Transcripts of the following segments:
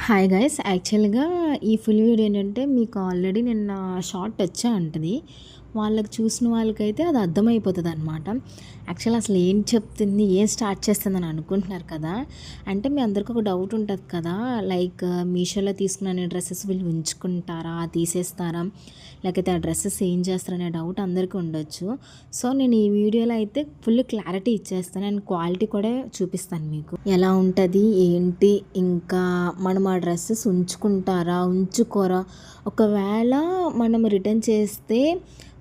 Hi guys, యాక్చువల్గా ఈ full video ఏంటంటే మీకు ఆల్రెడీ నిన్న షార్ట్ వచ్చా ఉంటుంది. వాళ్ళకి చూసిన వాళ్ళకైతే అది అర్థమైపోతుంది అనమాట. యాక్చువల్ అసలు ఏం చెప్తుంది, ఏం స్టార్ట్ చేస్తుందని అనుకుంటున్నారు కదా. అంటే మీ అందరికీ ఒక డౌట్ ఉంటుంది కదా, లైక్ మీషోలో తీసుకున్న డ్రెస్సెస్ వీళ్ళు ఉంచుకుంటారా, తీసేస్తారా, లేకపోతే ఆ డ్రెస్సెస్ ఏం చేస్తారనే డౌట్ అందరికీ ఉండొచ్చు. సో నేను ఈ వీడియోలో అయితే ఫుల్ క్లారిటీ ఇచ్చేస్తాను అండ్ క్వాలిటీ కూడా చూపిస్తాను మీకు ఎలా ఉంటుంది ఏంటి. ఇంకా మనం ఆ డ్రెస్సెస్ ఉంచుకుంటారా ఉంచుకోరా, ఒకవేళ మనం రిటర్న్ చేస్తే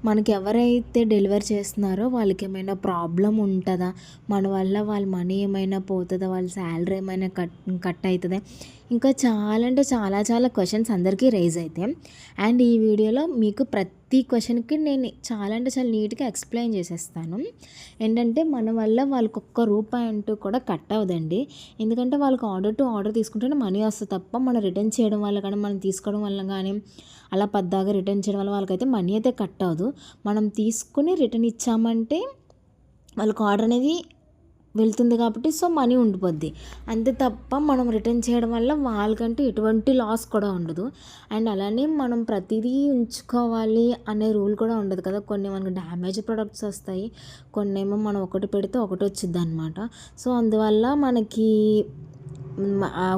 మనకి ఎవరైతే డెలివరీ చేస్తున్నారో వాళ్ళకి ఏమైనా ప్రాబ్లం ఉంటుందా, మన వల్ల వాళ్ళ మనీ ఏమైనా పోతుందా, వాళ్ళ శాలరీ ఏమైనా కట్ అవుతుందా, ఇంకా చాలా అంటే చాలా చాలా క్వశ్చన్స్ అందరికీ రైజ్ అవుతాయి. అండ్ ఈ వీడియోలో మీకు ప్రతి క్వశ్చన్కి నేను చాలా అంటే చాలా నీట్గా ఎక్స్ప్లెయిన్ చేసేస్తాను. ఏంటంటే మన వల్ల వాళ్ళకి ఒక్క రూపాయి అంటూ కూడా కట్ అవ్వదండి. ఎందుకంటే వాళ్ళకి ఆర్డర్ టు ఆర్డర్ తీసుకుంటేనే మనీ వస్తుంది తప్ప మనం రిటర్న్ చేయడం వల్ల కానీ మనం తీసుకోవడం వల్ల కానీ అలా పద్దాగా రిటర్న్ చేయడం వల్ల వాళ్ళకైతే మనీ అయితే కట్ అవ్వదు. మనం తీసుకుని రిటర్న్ ఇచ్చామంటే వాళ్ళకి ఆర్డర్ అనేది వెళ్తుంది కాబట్టి సో మనీ ఉండిపోద్ది. అంతే తప్ప మనం రిటర్న్ చేయడం వల్ల వాళ్ళకంటే ఎటువంటి లాస్ కూడా ఉండదు. అండ్ అలానే మనం ప్రతిదీ ఉంచుకోవాలి అనే రూల్ కూడా ఉండదు కదా. కొన్ని మనకు డ్యామేజ్ ప్రొడక్ట్స్ వస్తాయి, కొన్ని ఏమో మనం ఒకటి పెడితే ఒకటి వచ్చింది అనమాట. సో అందువల్ల మనకి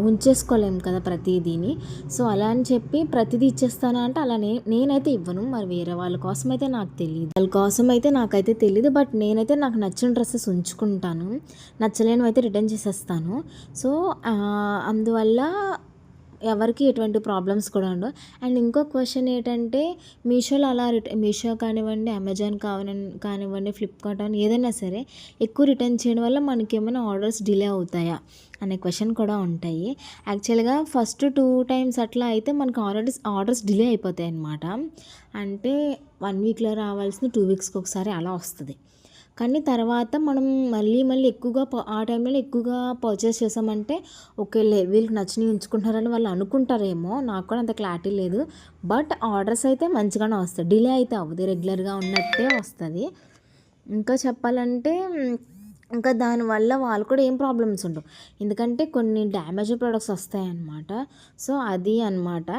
ఉంచేసుకోలేము కదా ప్రతిదీని. సో అలా అని చెప్పి ప్రతిదీ ఇచ్చేస్తాను అంటే అలా నేనైతే ఇవ్వను. మరి వేరే వాళ్ళ కోసం అయితే నాకు తెలియదు, వాళ్ళ కోసం అయితే నాకైతే తెలియదు. బట్ నేనైతే నాకు నచ్చిన డ్రెస్సెస్ ఉంచుకుంటాను, నచ్చలేనివి అయితే రిటర్న్ చేసేస్తాను. సో అందువల్ల ఎవరికి ఎటువంటి ప్రాబ్లమ్స్ కూడా ఉండవు. అండ్ ఇంకో క్వశ్చన్ ఏంటంటే మీషోలో అలా మీషో కానివ్వండి, అమెజాన్ కానివ్వండి, ఫ్లిప్కార్ట్ అని ఏదైనా సరే ఎక్కువ రిటర్న్ చేయడం వల్ల మనకి ఏమైనా ఆర్డర్స్ డిలే అవుతాయా అనే క్వశ్చన్ కూడా ఉంటాయి. యాక్చువల్గా ఫస్ట్ 2 టైమ్స్ అట్లా అయితే మనకు ఆర్డర్స్ డిలే అయిపోతాయి అన్నమాట. అంటే 1 వీక్లో రావాల్సిన 2 వీక్స్కి ఒకసారి అలా వస్తుంది. కానీ తర్వాత మనం మళ్ళీ ఎక్కువగా ఆ టైంలో ఎక్కువగా పర్చేస్ చేసామంటే ఓకేలే వీళ్ళకి నచ్చినవి ఉంచుకుంటున్నారని వాళ్ళు అనుకుంటారేమో, నాకు కూడా అంత క్లారిటీ లేదు. బట్ ఆర్డర్స్ అయితే మంచిగానే వస్తాయి, డిలే అయితే అవ్వదు, రెగ్యులర్గా ఉన్నట్టే వస్తుంది. ఇంకా చెప్పాలంటే ఇంకా దానివల్ల వాళ్ళు కూడా ఏం ప్రాబ్లమ్స్ ఉండవు, ఎందుకంటే కొన్ని డ్యామేజ్ ప్రొడక్ట్స్ వస్తాయన్నమాట. సో అది అన్నమాట.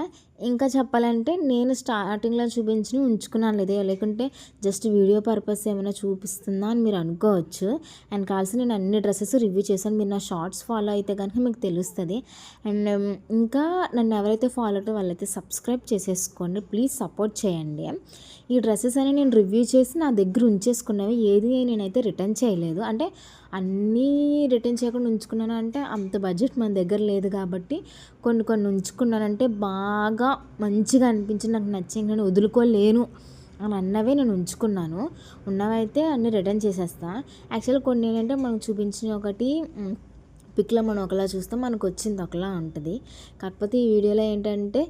ఇంకా చెప్పాలంటే నేను స్టార్టింగ్లో చూపించి ఉంచుకున్నాను లేదే, లేకుంటే జస్ట్ వీడియో పర్పస్ ఏమైనా చూపిస్తుందా అని మీరు అనుకోవచ్చు. అండ్ కావాల్సి నేను అన్ని డ్రెస్సెస్ రివ్యూ చేశాను. మీరు నా షార్ట్స్ ఫాలో అయితే కనుక మీకు తెలుస్తుంది. అండ్ ఇంకా నన్ను ఎవరైతే ఫాలో అవుతారో వాళ్ళైతే సబ్స్క్రైబ్ చేసేసుకోండి, ప్లీజ్ సపోర్ట్ చేయండి. ఈ డ్రెస్సెస్ అని నేను రివ్యూ చేసి నా దగ్గర ఉంచేసుకున్నవి ఏది నేనైతే రిటర్న్ చేయలేదు. అంటే అన్నీ రిటర్న్ చేయకుండా ఉంచుకున్నాను అంటే అంత బడ్జెట్ మన దగ్గర లేదు కాబట్టి కొన్ని ఉంచుకున్నానంటే బాగా మంచిగా అనిపించి నాకు నచ్చి నేను వదులుకోలేను అని అన్నవే నేను ఉంచుకున్నాను. ఉన్నవైతే అన్నీ రిటర్న్ చేసేస్తాను. యాక్చువల్గా కొన్ని ఏంటంటే మనకు చూపించిన ఒకటి పిక్లో మనం ఒకలా చూస్తాం, మనకు వచ్చింది ఒకలా ఉంటుంది. కాకపోతే ఈ వీడియోలో ఏంటంటే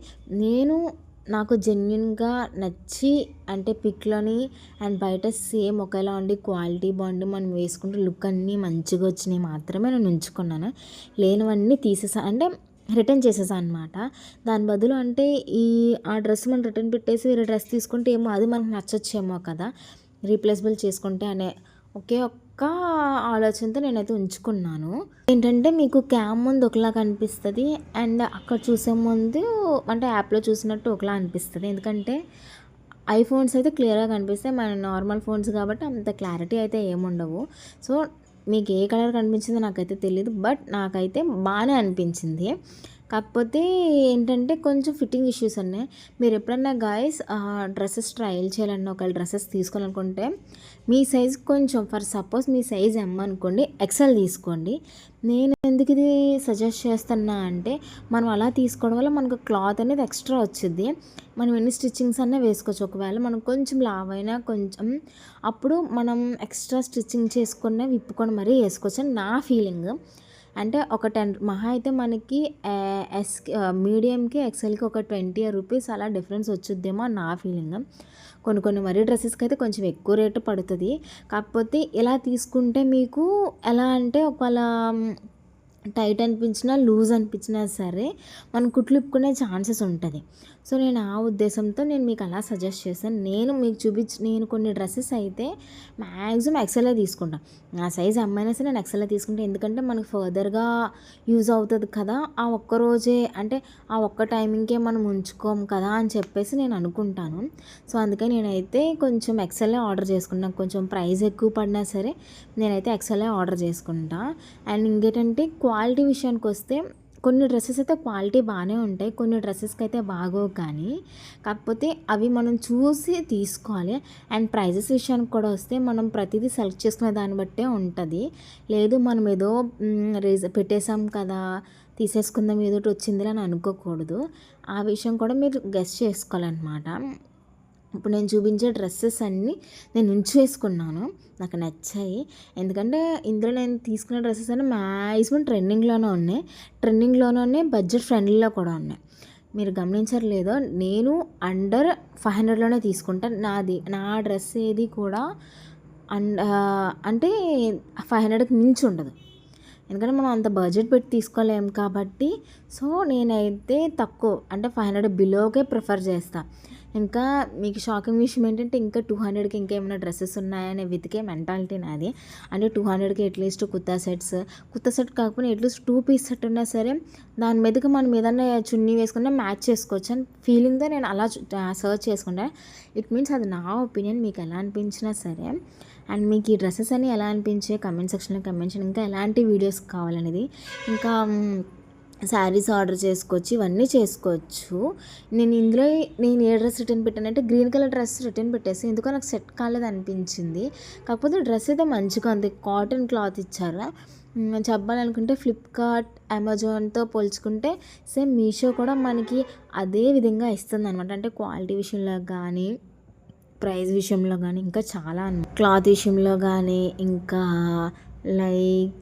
నాకు జెన్యున్గా నచ్చి, అంటే పిక్లోని అండ్ బయట సేమ్ ఒకేలా ఉండి క్వాలిటీ బాగుండి మనం వేసుకుంటే లుక్ అన్నీ మంచిగా వచ్చినాయి మాత్రమే నేను ఉంచుకున్నాను. లేనివన్నీ తీసేసాను, అంటే రిటర్న్ చేసేసాను అనమాట. దాని బదులు అంటే ఆ డ్రెస్ మనం రిటర్న్ పెట్టేసి వేరే డ్రెస్ తీసుకుంటే ఏమో అది మనకు నచ్చొచ్చేమో కదా, రీప్లేసబుల్ చేసుకుంటే అనే ఒకే ఒక్క ఆలోచనతో నేనైతే ఉంచుకున్నాను. ఏంటంటే మీకు క్యామ్ ముందు ఒకలా కనిపిస్తుంది అండ్ అక్కడ చూసే ముందు అంటే యాప్లో చూసినట్టు ఒకలా అనిపిస్తుంది. ఎందుకంటే ఐఫోన్స్ అయితే క్లియర్గా కనిపిస్తాయి, మన నార్మల్ ఫోన్స్ కాబట్టి అంత క్లారిటీ అయితే ఏముండవు. సో మీకు ఏ కలర్ కనిపించిందో నాకైతే తెలియదు, బట్ నాకైతే బాగానే అనిపించింది. కాకపోతే ఏంటంటే కొంచెం ఫిట్టింగ్ ఇష్యూస్ ఉన్నాయి. మీరు ఎప్పుడన్నా గాయస్ డ్రెస్సెస్ ట్రయల్ చేయాలన్నా, ఒకవేళ డ్రెస్సెస్ తీసుకోవాలనుకుంటే మీ సైజ్ కొంచెం, ఫర్ సపోజ్ మీ సైజ్ ఎమ్ అనుకోండి, ఎక్సెల్ తీసుకోండి. నేను ఎందుకు ఇది సజెస్ట్ చేస్తున్నా అంటే మనం అలా తీసుకోవడం వల్ల మనకు క్లాత్ అనేది ఎక్స్ట్రా వచ్చింది, మనం ఎన్ని స్టిచ్చింగ్స్ అన్నా వేసుకోవచ్చు. ఒకవేళ మనం కొంచెం లావ్ అయినా కొంచెం అప్పుడు మనం ఎక్స్ట్రా స్టిచ్చింగ్ చేసుకున్న విప్పుకొని మరీ వేసుకోవచ్చు అని నా ఫీలింగ్. అంటే ఒక 10 మహా అయితే మనకి మీడియంకి ఎక్సెల్కి ఒక 20 రూపీస్ అలా డిఫరెన్స్ వచ్చుద్దేమో నా ఫీలింగ్. కొన్ని మరీ డ్రెస్సెస్కి అయితే కొంచెం ఎక్కువ రేటు పడుతుంది. కాకపోతే ఇలా తీసుకుంటే మీకు ఎలా అంటే ఒకవేళ టైట్ అనిపించినా లూజ్ అనిపించినా సరే మనం కుట్లు ఇప్పుకునే ఛాన్సెస్ ఉంటుంది. సో నేను ఆ ఉద్దేశంతో నేను మీకు అలా సజెస్ట్ చేశాను. నేను మీకు నేను కొన్ని డ్రెస్సెస్ అయితే మ్యాక్సిమం ఎక్సెలే తీసుకుంటాను. నా సైజ్ అమ్మాయినా సరే నేను ఎక్సెలే తీసుకుంటాను. ఎందుకంటే మనకు ఫర్దర్గా యూజ్ అవుతుంది కదా, ఆ ఒక్కరోజే అంటే ఆ ఒక్క టైమింగ్కే మనం ఉంచుకోము కదా అని చెప్పేసి నేను అనుకుంటాను. సో అందుకే నేనైతే కొంచెం ఎక్సెలే ఆర్డర్ చేసుకుంటాను. కొంచెం ప్రైస్ ఎక్కువ పడినా సరే నేనైతే ఎక్సెలే ఆర్డర్ చేసుకుంటా. అండ్ ఇంకేంటంటే క్వాలిటీ విషయానికి వస్తే కొన్ని డ్రెస్సెస్ అయితే క్వాలిటీ బాగానే ఉంటాయి, కొన్ని డ్రెస్సెస్కి అయితే బాగోవు. కానీ కాకపోతే అవి మనం చూసి తీసుకోవాలి. అండ్ ప్రైజెస్ విషయానికి కూడా వస్తే మనం ప్రతిదీ సెలెక్ట్ చేసుకునే దాన్ని బట్టే ఉంటుంది. లేదు మనం ఏదో పెట్టేసాం కదా తీసేసుకుందాం ఏదోటి వచ్చింది అని అనుకోకూడదు. ఆ విషయం కూడా మీరు గెస్ చేసుకోవాలన్నమాట. ఇప్పుడు నేను చూపించే డ్రెస్సెస్ అన్నీ నేను ఉంచేసుకున్నాను, నాకు నచ్చాయి. ఎందుకంటే ఇందులో నేను తీసుకున్న డ్రెస్సెస్ అన్నీ మ్యాక్సిమం ట్రెండింగ్లోనే ఉన్నాయి, బడ్జెట్ ఫ్రెండ్లీలో కూడా ఉన్నాయి. మీరు గమనించారు లేదో, నేను అండర్ 500లోనే తీసుకుంటాను. నా డ్రెస్ ఏది కూడా అంటే 500కి మించి ఉండదు. ఎందుకంటే మనం అంత బడ్జెట్ పెట్టి తీసుకోలేము కాబట్టి. సో నేనైతే తక్కువ అంటే 500 బిలోకే ప్రిఫర్ చేస్తాను. ఇంకా మీకు షాకింగ్ విషయం ఏంటంటే ఇంకా 200కి ఇంకేమైనా డ్రెస్సెస్ ఉన్నాయనే వెతికే మెంటాలిటీ నాది. అంటే 200కి అట్లీస్ట్ కుర్తా సెట్ కాకపోయినా అట్లీస్ట్ 2 పీస్ సెట్ ఉన్నా సరే దాని మీదకి మనం ఏదన్నా చున్నీ వేసుకున్నా మ్యాచ్ చేసుకోవచ్చు అని ఫీలింగ్తో నేను అలా సర్చ్ చేసుకుంటా. ఇట్ మీన్స్ అది నా ఒపీనియన్, మీకు ఎలా అనిపించినా సరే. అండ్ మీకు ఈ డ్రెస్సెస్ అని ఎలా అనిపించే కమెంట్ సెక్షన్లో కమెంట్ చేయండి. ఇంకా ఎలాంటి వీడియోస్ కావాలనేది, ఇంకా శారీస్ ఆర్డర్ చేసుకోవచ్చు, ఇవన్నీ చేసుకోవచ్చు. నేను ఏ డ్రెస్ రిటర్న్ పెట్టానంటే గ్రీన్ కలర్ డ్రెస్ రిటర్న్ పెట్టేసి ఎందుకో నాకు సెట్ కాలేదు అనిపించింది. కాకపోతే డ్రెస్ అయితే మంచిగా ఉంది, కాటన్ క్లాత్ ఇచ్చారు. చెప్పాలనుకుంటే ఫ్లిప్కార్ట్ అమెజాన్తో పోల్చుకుంటే సేమ్ మీషో కూడా మనకి అదే విధంగా ఇస్తుంది అనమాట. అంటే క్వాలిటీ విషయంలో కానీ, ప్రైస్ విషయంలో కానీ, ఇంకా చాలా క్లాత్ విషయంలో కానీ, ఇంకా లైక్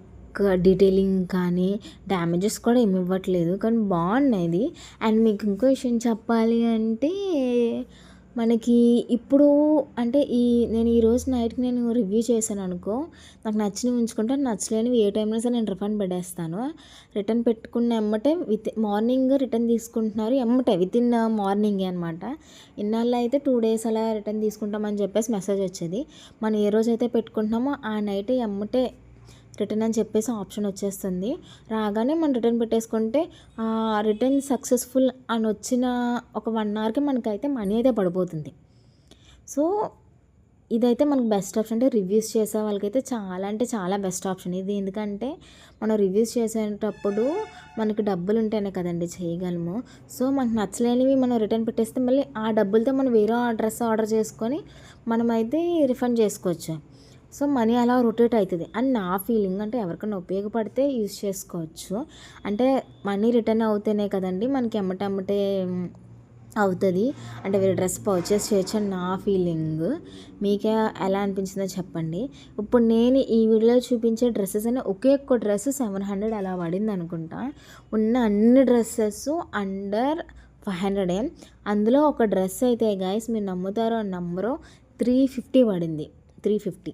డీటెయిలింగ్ కానీ డ్యామేజెస్ కూడా ఏమి ఇవ్వట్లేదు, కానీ బాగున్నాయి. అండ్ మీకు ఇంకో విషయం చెప్పాలి అంటే మనకి ఇప్పుడు అంటే నేను ఈరోజు నైట్కి నేను రివ్యూ చేశాను అనుకో, నాకు నచ్చినవి ఉంచుకుంటే నచ్చలేనివి ఏ టైంలో సరే నేను రిఫండ్ పెట్టేస్తాను. రిటర్న్ పెట్టుకున్న ఎమ్మటే మార్నింగ్ రిటర్న్ తీసుకుంటున్నారు, ఎమ్మటే వితిన్ మార్నింగే అనమాట. ఇన్నాళ్ళు అయితే 2 days అలా రిటర్న్ తీసుకుంటామని చెప్పేసి మెసేజ్ వచ్చేది. మనం ఏ రోజు అయితే పెట్టుకుంటున్నామో ఆ నైట్ ఎమ్మటే రిటర్న్ అని చెప్పేసి ఆప్షన్ వచ్చేస్తుంది. రాగానే మనం రిటర్న్ పెట్టేసుకుంటే రిటర్న్ సక్సెస్ఫుల్ అని వచ్చిన ఒక 1 hourకి మనకైతే మనీ అయితే పడిపోతుంది. సో ఇదైతే మనకు బెస్ట్ ఆప్షన్. అంటే రివ్యూస్ చేసే వాళ్ళకైతే చాలా అంటే చాలా బెస్ట్ ఆప్షన్ ఇది. ఎందుకంటే మనం రివ్యూస్ చేసేటప్పుడు మనకి డబ్బులు ఉంటేనే కదండి చేయగలము. సో మనకు నచ్చలేనివి మనం రిటర్న్ పెట్టేస్తే మళ్ళీ ఆ డబ్బులతో మనం వేరే డ్రెస్ ఆర్డర్ చేసుకొని మనమైతే రిఫండ్ చేసుకోవచ్చు. సో మనీ అలా రొటేట్ అవుతుంది అని నా ఫీలింగ్. అంటే ఎవరికైనా ఉపయోగపడితే యూజ్ చేసుకోవచ్చు. అంటే మనీ రిటర్న్ అవుతేనే కదండి మనకి ఎమ్మటెమ్మటే అవుతుంది, అంటే వేరే డ్రెస్ పర్చేస్ చేయొచ్చు అని నా ఫీలింగ్. మీకే ఎలా అనిపించిందో చెప్పండి. ఇప్పుడు నేను ఈ వీడియోలో చూపించే డ్రెస్సెస్ అని ఒకే ఒక్క డ్రెస్ 700 అలా పడింది అనుకుంటా. ఉన్న అన్ని డ్రెస్సెస్ అండర్ 500. అందులో ఒక డ్రెస్ అయితే గైస్ మీరు నమ్ముతారో నమ్మరో 350 పడింది, 350.